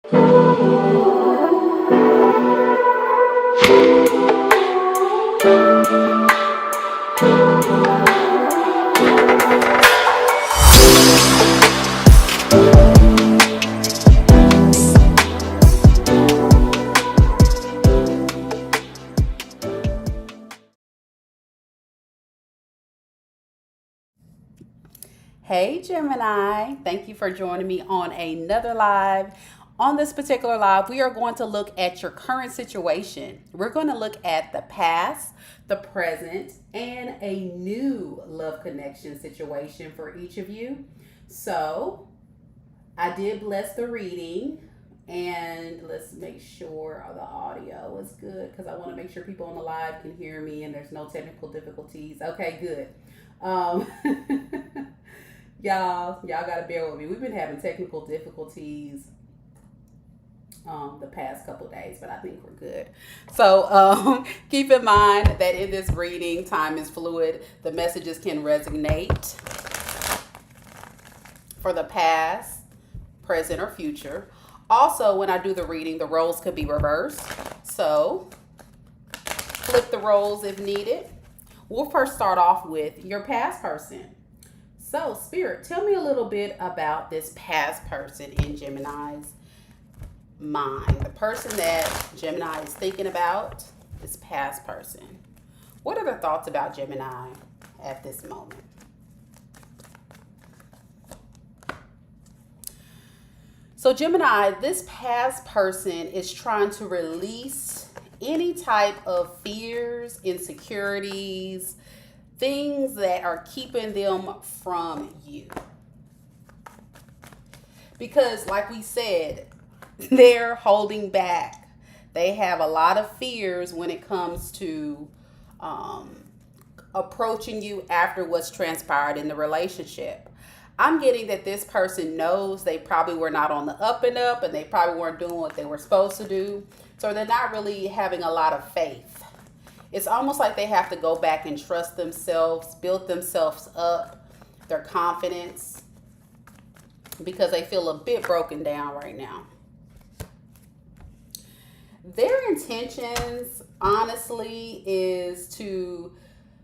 Hey Gemini, thank you for joining me on another live. On this particular live, we are going to look at your current situation. We're going to look at the past, the present, and a new love connection situation for each of you. So, I did bless the reading, and let's make sure the audio is good because I want to make sure people on the live can hear me and there's no technical difficulties. Okay, good. Um, y'all gotta bear with me. We've been having technical difficulties the past couple days, but I think we're good. So keep in mind that in this reading, time is fluid. The messages can resonate for the past, present, or future. Also, when I do the reading, the roles could be reversed. So flip the roles if needed. We'll first start off with your past person. So, Spirit, tell me a little bit about this past person in Gemini's mind. The person that Gemini is thinking about, this past person. What are the thoughts about Gemini at this moment? So, Gemini, this past person is trying to release any type of fears, insecurities, things that are keeping them from you. Because, like we said, they're holding back. They have a lot of fears when it comes to approaching you after what's transpired in the relationship. I'm getting that this person knows they probably were not on the up and up, and they probably weren't doing what they were supposed to do. So they're not really having a lot of faith. It's almost like they have to go back and trust themselves, build themselves up, their confidence, because they feel a bit broken down right now. Their intentions, honestly, is to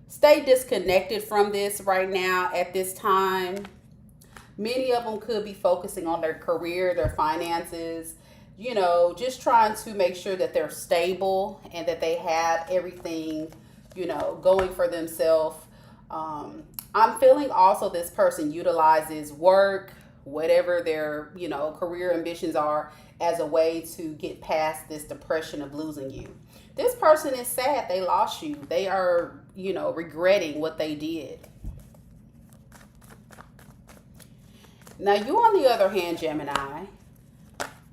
stay disconnected from this right now at this time. Many of them could be focusing on their career, their finances, just trying to make sure that they're stable and that they have everything, going for themselves. I'm feeling also this person utilizes work, whatever their, career ambitions are, as a way to get past this depression of losing you. This person is sad they lost you. They are, regretting what they did. Now, you, on the other hand, Gemini,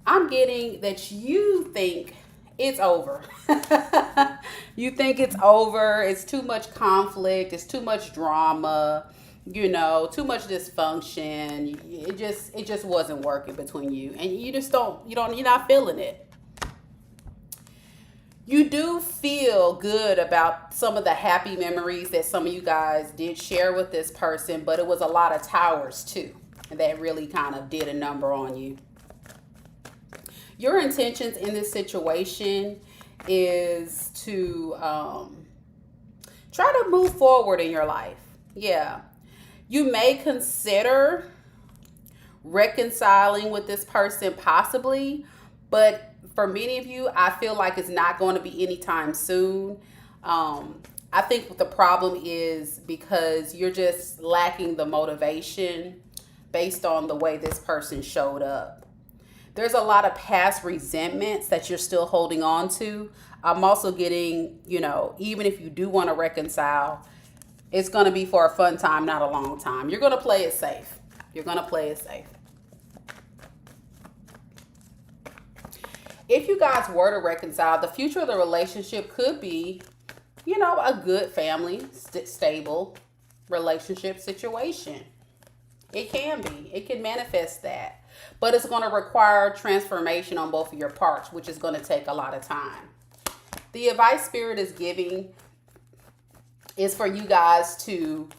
I'm getting that you think it's over. You think it's over. It's too much conflict. It's too much drama. Too much dysfunction. It just wasn't working between you, and you're not feeling it. You do feel good about some of the happy memories that some of you guys did share with this person, but it was a lot of towers too, and that really kind of did a number on you. Your intentions in this situation is to try to move forward in your life. Yeah. You may consider reconciling with this person possibly, but for many of you, I feel like it's not going to be anytime soon. I think what the problem is because you're just lacking the motivation based on the way this person showed up. There's a lot of past resentments that you're still holding on to. I'm also getting, even if you do want to reconcile, it's going to be for a fun time, not a long time. You're going to play it safe. If you guys were to reconcile, the future of the relationship could be, a good family, stable relationship situation. It can be. It can manifest that. But it's going to require transformation on both of your parts, which is going to take a lot of time. The advice Spirit is giving is for you guys to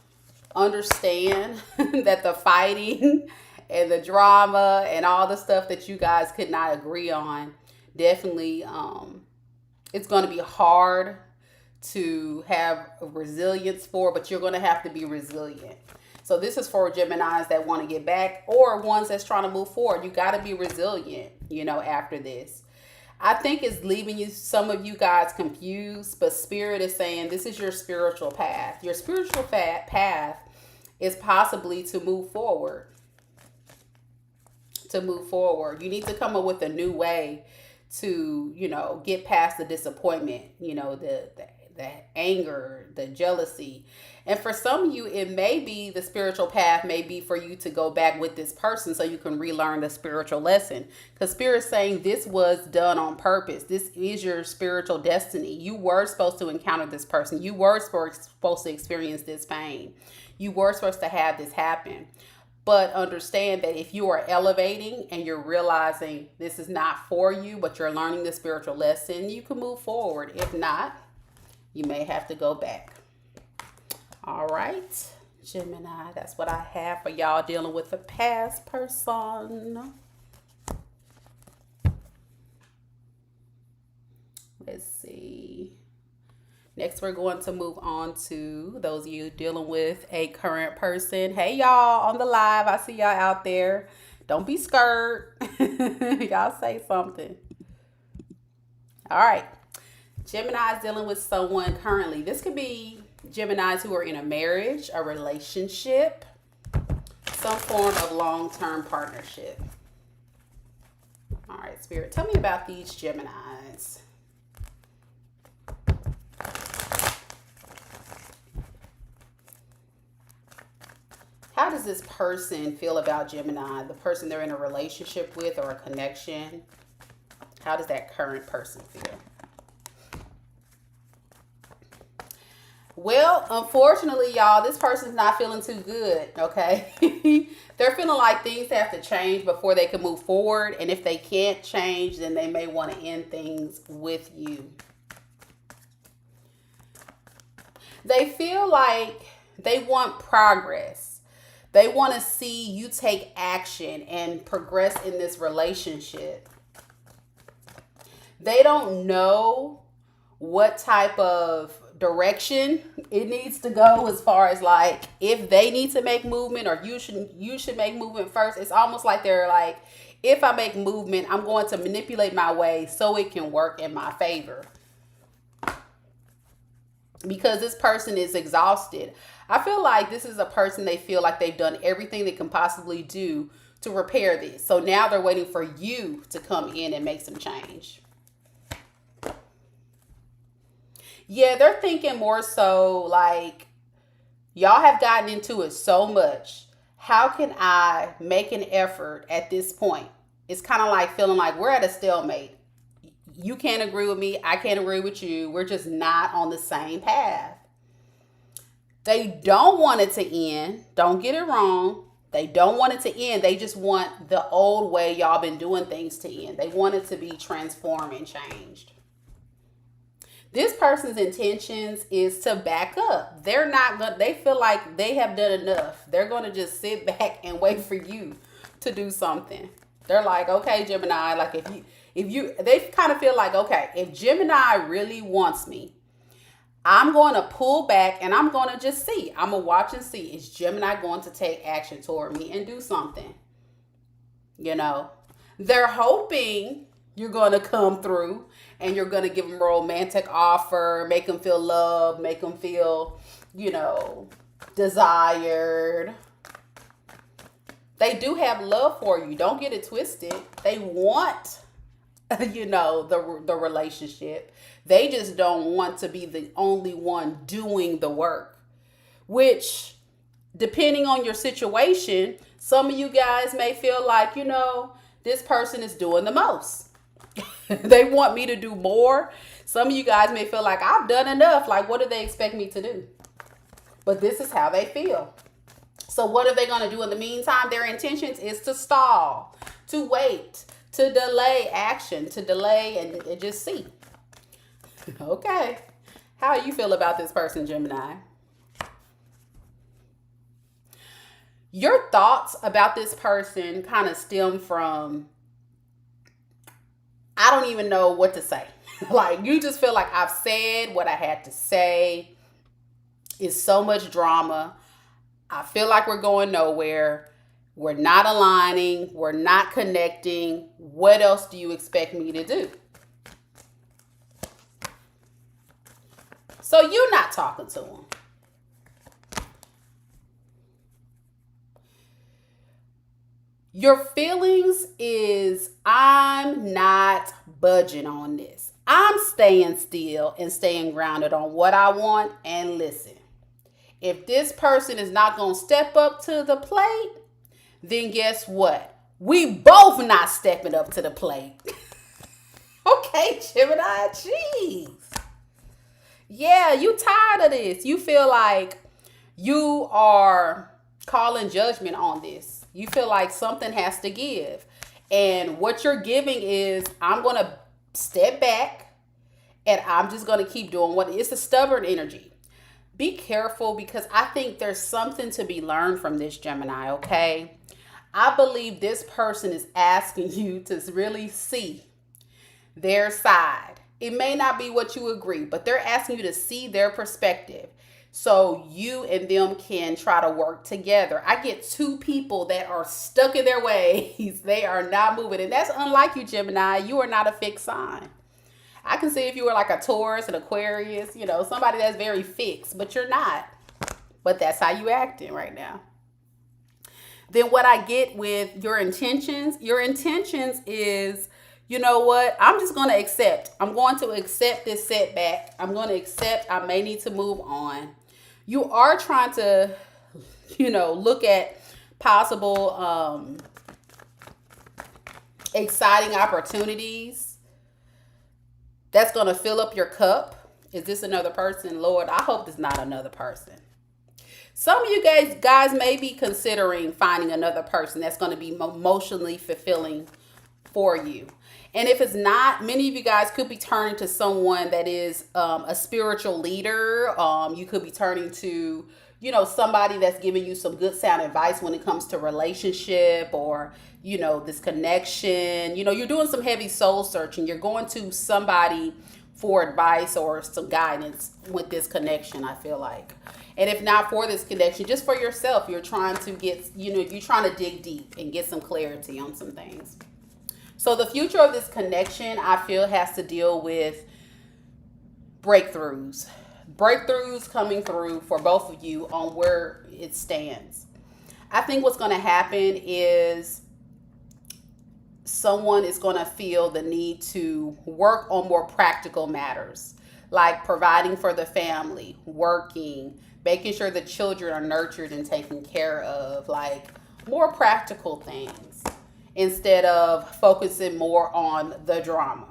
understand that the fighting and the drama and all the stuff that you guys could not agree on. Definitely, it's going to be hard to have resilience for, but you're going to have to be resilient. So this is for Geminis that want to get back, or ones that's trying to move forward. You got to be resilient, after this. I think it's leaving some of you guys confused, but Spirit is saying this is your spiritual path. Your spiritual path is possibly to move forward. To move forward. You need to come up with a new way to, get past the disappointment, the anger, the jealousy. And for some of you, it may be the spiritual path may be for you to go back with this person so you can relearn the spiritual lesson. Because Spirit's saying this was done on purpose. This is your spiritual destiny. You were supposed to encounter this person. You were supposed to experience this pain. You were supposed to have this happen. But understand that if you are elevating and you're realizing this is not for you, but you're learning the spiritual lesson, you can move forward. If not, you may have to go back. All right, Gemini, that's what I have for y'all dealing with the past person. Let's see. Next, we're going to move on to those of you dealing with a current person. Hey, y'all on the live. I see y'all out there. Don't be scared. Y'all say something. All right. Gemini is dealing with someone currently. This could be Geminis who are in a marriage, a relationship, some form of long-term partnership. All right, Spirit, tell me about these Geminis. How does this person feel about Gemini? The person they're in a relationship with or a connection? How does that current person feel? Well, unfortunately, y'all, this person's not feeling too good, okay? They're feeling like things have to change before they can move forward. And if they can't change, then they may want to end things with you. They feel like they want progress. They want to see you take action and progress in this relationship. They don't know what type of direction it needs to go as far as like if they need to make movement or you should make movement first. It's almost like they're like, if I make movement, I'm going to manipulate my way so it can work in my favor. Because this person is exhausted. I feel like this is a person they feel like they've done everything they can possibly do to repair this. So now they're waiting for you to come in and make some change. Yeah, they're thinking more so like, y'all have gotten into it so much. How can I make an effort at this point? It's kind of like feeling like we're at a stalemate. You can't agree with me. I can't agree with you. We're just not on the same path. They don't want it to end. Don't get it wrong. They don't want it to end. They just want the old way y'all been doing things to end. They want it to be transformed and changed. This person's intentions is to back up. They're not going. They feel like they have done enough. They're going to just sit back and wait for you to do something. They're like, okay, Gemini, like they kind of feel like, okay, if Gemini really wants me, I'm going to pull back and I'm going to just see. I'm going to watch and see. Is Gemini going to take action toward me and do something? They're hoping you're going to come through and you're going to give them a romantic offer, make them feel loved, make them feel, desired. They do have love for you. Don't get it twisted. They want, the relationship. They just don't want to be the only one doing the work, which, depending on your situation, some of you guys may feel like, this person is doing the most. They want me to do more. Some of you guys may feel like I've done enough. Like, what do they expect me to do? But this is how they feel. So what are they going to do in the meantime? Their intentions is to stall, to wait, to delay action, to delay and just see. Okay. How do you feel about this person, Gemini? Your thoughts about this person kind of stem from, I don't even know what to say. Like, you just feel like I've said what I had to say. It's so much drama. I feel like we're going nowhere. We're not aligning. We're not connecting. What else do you expect me to do? So you're not talking to him. Your feelings is, I'm not budging on this. I'm staying still and staying grounded on what I want. And listen, if this person is not going to step up to the plate, then guess what? We both not stepping up to the plate. Okay, Gemini, jeez. Yeah, you tired of this. You feel like you are calling judgment on this. You feel like something has to give. And what you're giving is, I'm going to step back and I'm just going to keep doing what it's a stubborn energy. Be careful, because I think there's something to be learned from this, Gemini, okay? I believe this person is asking you to really see their side. It may not be what you agree, but they're asking you to see their perspective so you and them can try to work together. I get two people that are stuck in their ways. They are not moving. And that's unlike you, Gemini. You are not a fixed sign. I can see if you were like a Taurus, an Aquarius, somebody that's very fixed, but you're not. But that's how you acting right now. Then what I get with your intentions is, you know what? I'm just going to accept. I'm going to accept this setback. I'm going to accept I may need to move on. You are trying to, look at possible exciting opportunities that's going to fill up your cup. Is this another person? Lord, I hope it's not another person. Some of you guys may be considering finding another person that's going to be emotionally fulfilling for you. And if it's not, many of you guys could be turning to someone that is a spiritual leader. You could be turning to, somebody that's giving you some good sound advice when it comes to relationship or, this connection. You're doing some heavy soul searching. You're going to somebody for advice or some guidance with this connection, I feel like. And if not for this connection, just for yourself, you're trying to get, you're trying to dig deep and get some clarity on some things. So the future of this connection, I feel, has to deal with breakthroughs. Breakthroughs coming through for both of you on where it stands. I think what's going to happen is someone is going to feel the need to work on more practical matters, like providing for the family, working, making sure the children are nurtured and taken care of, like more practical things, instead of focusing more on the drama.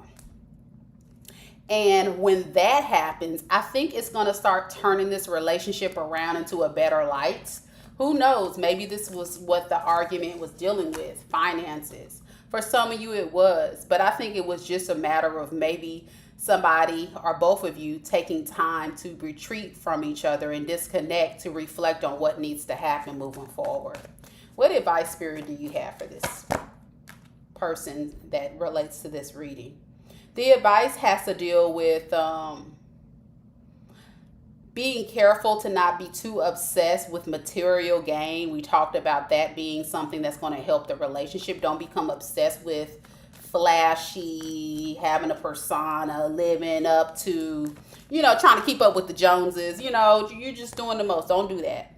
And when that happens, I think it's going to start turning this relationship around into a better light. Who knows? Maybe this was what the argument was dealing with, finances. For some of you, it was. But I think it was just a matter of maybe somebody or both of you taking time to retreat from each other and disconnect to reflect on what needs to happen moving forward. What advice, Spirit, do you have for this person that relates to this reading? The advice has to deal with being careful to not be too obsessed with material gain. We talked about that being something that's going to help the relationship. Don't become obsessed with flashy, having a persona, living up to, trying to keep up with the Joneses. You're just doing the most. Don't do that.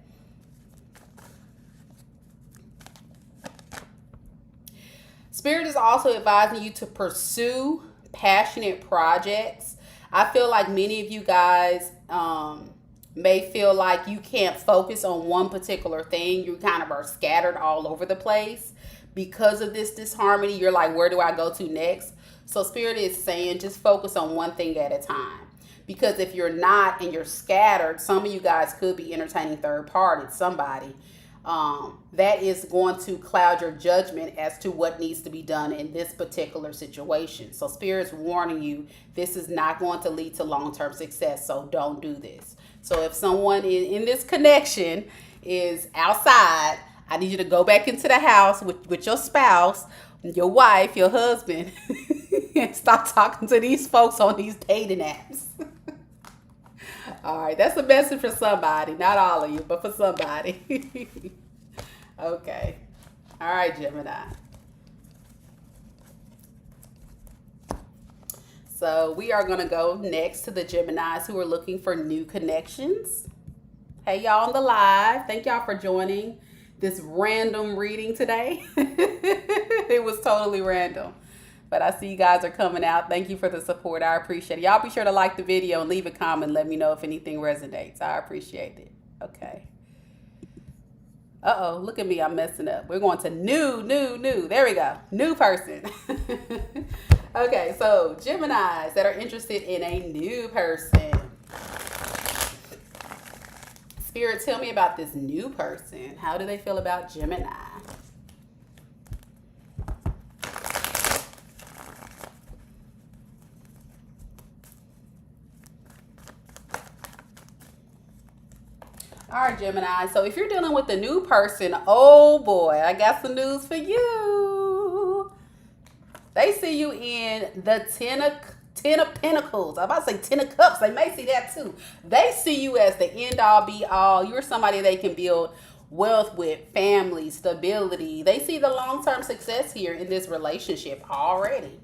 Spirit is also advising you to pursue passionate projects. I feel like many of you guys may feel like you can't focus on one particular thing. You kind of are scattered all over the place because of this disharmony. You're like, where do I go to next? So Spirit is saying just focus on one thing at a time. Because if you're not and you're scattered, some of you guys could be entertaining third party, somebody. That is going to cloud your judgment as to what needs to be done in this particular situation. So Spirit's warning you, this is not going to lead to long-term success, so don't do this. So if someone in this connection is outside, I need you to go back into the house with your spouse, your wife, your husband, and stop talking to these folks on these dating apps. All right, that's a message for somebody. Not all of you, but for somebody. Okay. All right, Gemini. So we are going to go next to the Geminis who are looking for new connections. Hey, y'all on the live. Thank y'all for joining this random reading today. It was totally random. But I see you guys are coming out. Thank you for the support. I appreciate it. Y'all be sure to like the video and leave a comment. Let me know if anything resonates. I appreciate it. Okay. Uh-oh, look at me. I'm messing up. We're going to new. There we go. New person. Okay, so Geminis that are interested in a new person. Spirit, tell me about this new person. How do they feel about Gemini? All right, Gemini. So if you're dealing with a new person, oh boy, I got some news for you. They see you in the Ten of Pentacles. I'm about to say Ten of Cups. They may see that too. They see you as the end all be all. You're somebody they can build wealth with, family, stability. They see the long-term success here in this relationship already.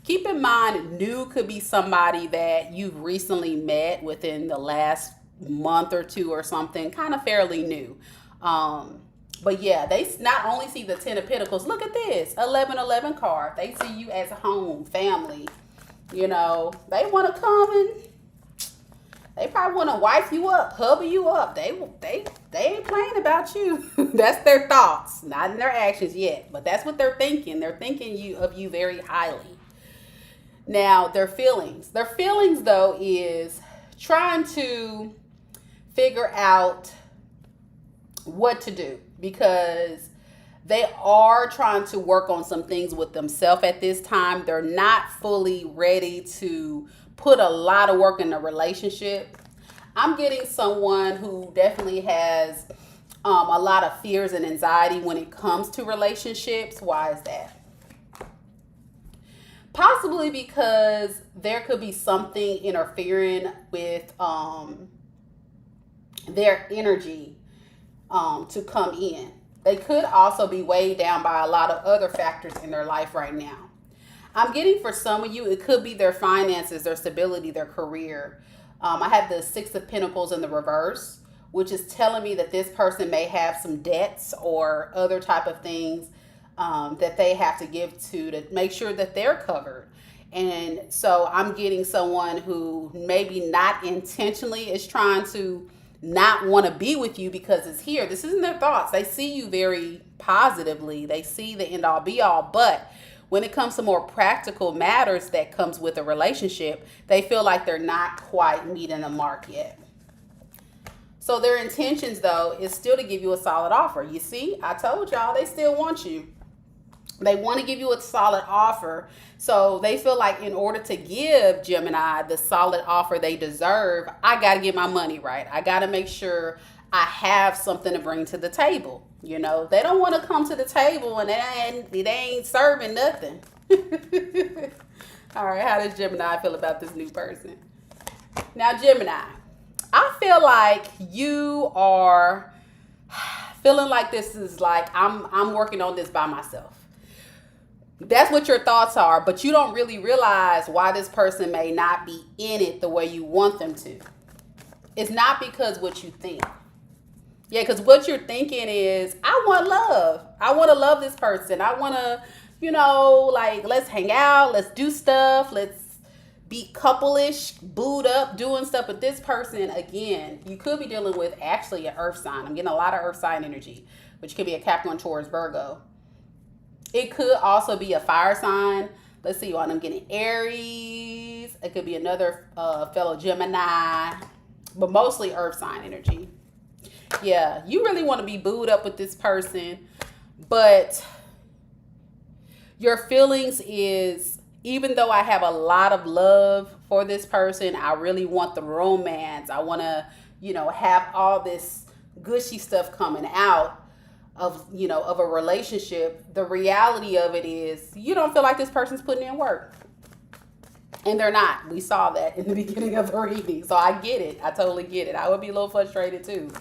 Keep in mind, new could be somebody that you've recently met within the last month or two or something, kind of fairly new. But yeah, they not only see the Ten of Pentacles, look at this, 1111 card. They see you as home, family. You know, they want to come and they probably want to wife you up, hubby you up. They ain't playing about you. That's their thoughts, not in their actions yet, but that's what they're thinking. They're thinking of you very highly. Now, their feelings though is trying to figure out what to do, because they are trying to work on some things with themselves at this time. They're not fully ready to put a lot of work in the relationship. I'm getting someone who definitely has a lot of fears and anxiety when it comes to relationships. Why is that? Possibly because there could be something interfering with their energy to come in. They could also be weighed down by a lot of other factors in their life right now. I'm getting for some of you, it could be their finances, their stability, their career. I have the Six of Pentacles in the reverse, which is telling me that this person may have some debts or other type of things that they have to give to make sure that they're covered. And so I'm getting someone who maybe not intentionally is trying to not want to be with you because it's here. This isn't their thoughts. They see you very positively. They see the end all be all. But when it comes to more practical matters that comes with a relationship, they feel like they're not quite meeting the mark yet. So their intentions, though, is still to give you a solid offer. You see, I told y'all they still want you. They want to give you a solid offer. So they feel like in order to give Gemini the solid offer they deserve, I got to get my money right. I got to make sure I have something to bring to the table. You know, they don't want to come to the table and it ain't serving nothing. All right, how does Gemini feel about this new person? Now, Gemini, I feel like you are feeling like this is like I'm working on this by myself. That's what your thoughts are, but you don't really realize why this person may not be in it the way you want them to. It's not because what you think. Yeah, because what you're thinking is, I want love. I want to love this person. I want to, like, let's hang out. Let's do stuff. Let's be couple-ish, booed up, doing stuff. But this person, again, you could be dealing with actually an earth sign. I'm getting a lot of earth sign energy, which could be a Capricorn, Taurus, Virgo. It could also be a fire sign. Let's see what I'm getting. Aries. It could be another fellow Gemini, but mostly earth sign energy. Yeah, you really want to be booed up with this person, but your feelings is, even though I have a lot of love for this person, I really want the romance. I want to, have all this gushy stuff coming out. of, of a relationship, the reality of it is you don't feel like this person's putting in work. And they're not. We saw that in the beginning of the reading. So I get it. I totally get it. I would be a little frustrated too.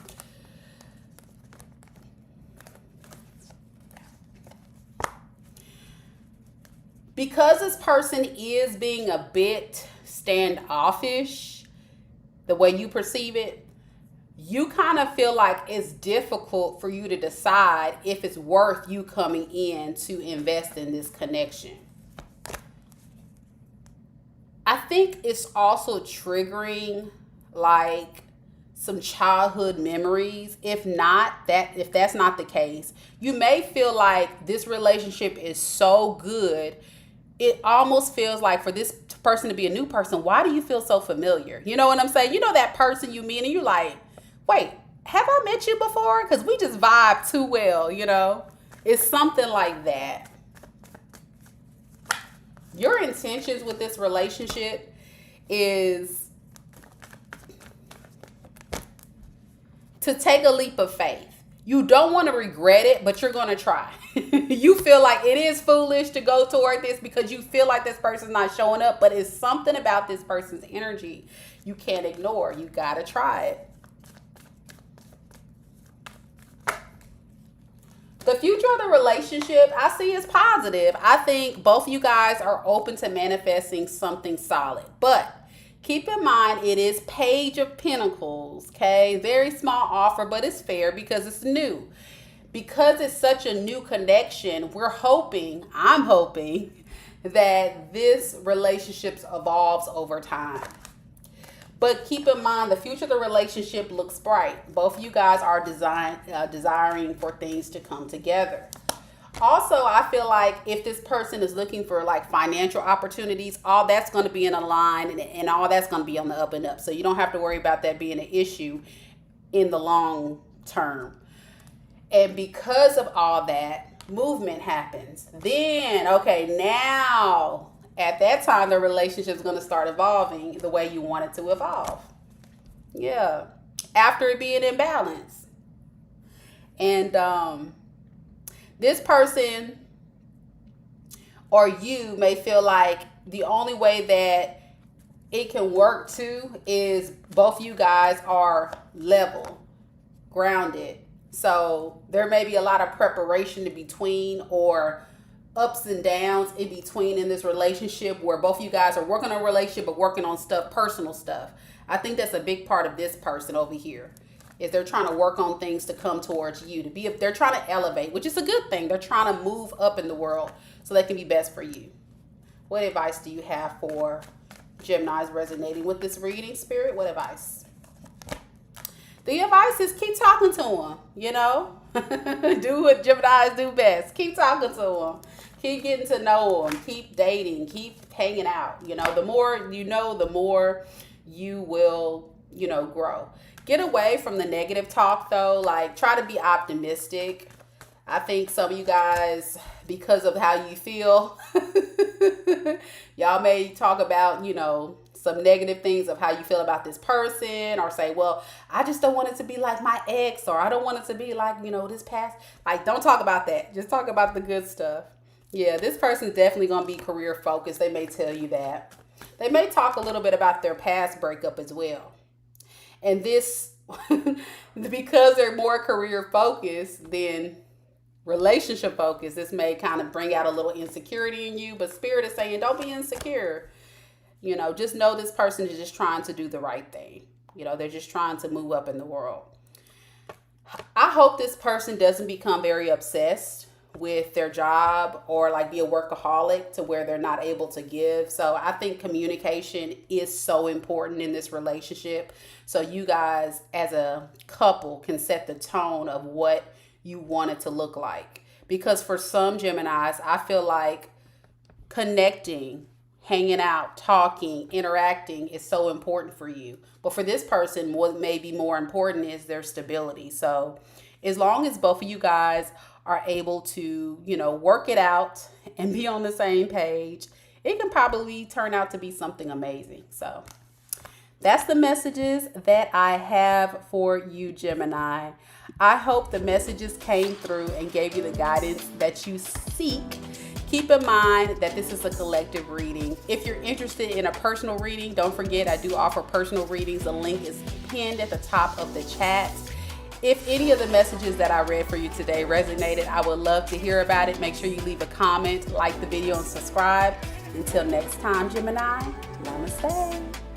Because this person is being a bit standoffish, the way you perceive it, you kind of feel like it's difficult for you to decide if it's worth you coming in to invest in this connection. I think it's also triggering like some childhood memories. If that's not the case, you may feel like this relationship is so good. It almost feels like for this person to be a new person, why do you feel so familiar? You know what I'm saying? You know that person you meet and you're like, wait, have I met you before? Because we just vibe too well, It's something like that. Your intentions with this relationship is to take a leap of faith. You don't want to regret it, but you're going to try. You feel like it is foolish to go toward this because you feel like this person's not showing up, but it's something about this person's energy you can't ignore. You got to try it. The future of the relationship I see is positive. I think both of you guys are open to manifesting something solid. But keep in mind, it is Page of Pentacles, okay? Very small offer, but it's fair because it's new. Because it's such a new connection, I'm hoping that this relationship evolves over time. But keep in mind, the future of the relationship looks bright. Both of you guys are desiring for things to come together. Also, I feel like if this person is looking for like financial opportunities, all that's going to be in a line and all that's going to be on the up and up. So you don't have to worry about that being an issue in the long term. And because of all that, movement happens. Then, okay, now at that time, the relationship is going to start evolving the way you want it to evolve. Yeah. After it being in balance. And this person or you may feel like the only way that it can work too is both you guys are level, grounded. So there may be a lot of preparation in between or ups and downs in between in this relationship where both you guys are working on a relationship but working on stuff, personal stuff. I think that's a big part of this person over here is they're trying to work on things to come towards you, they're trying to elevate, which is a good thing. They're trying to move up in the world so they can be best for you. What advice do you have for Geminis resonating with this reading, Spirit? What advice? The advice is keep talking to them, do what Geminis do best. Keep talking to them. Keep getting to know them. Keep dating. Keep hanging out. The more you know, the more you will, grow. Get away from the negative talk, though. Like, try to be optimistic. I think some of you guys, because of how you feel, y'all may talk about, some negative things of how you feel about this person, or say, well, I just don't want it to be like my ex, or I don't want it to be like, this past. Like, don't talk about that. Just talk about the good stuff. Yeah, this person's definitely going to be career focused. They may tell you that. They may talk a little bit about their past breakup as well. And this, because they're more career focused than relationship focused, this may kind of bring out a little insecurity in you. But Spirit is saying, don't be insecure. Just know this person is just trying to do the right thing. They're just trying to move up in the world. I hope this person doesn't become very obsessed with their job or like be a workaholic to where they're not able to give. So I think communication is so important in this relationship. So you guys as a couple can set the tone of what you want it to look like. Because for some Geminis, I feel like connecting, hanging out, talking, interacting is so important for you. But for this person, what may be more important is their stability. So as long as both of you guys are able to, work it out and be on the same page, it can probably turn out to be something amazing. So that's the messages that I have for you, Gemini. I hope the messages came through and gave you the guidance that you seek. Keep in mind that this is a collective reading. If you're interested in a personal reading, don't forget I do offer personal readings. The link is pinned at the top of the chat. If any of the messages that I read for you today resonated, I would love to hear about it. Make sure you leave a comment, like the video, and subscribe. Until next time, Gemini, namaste.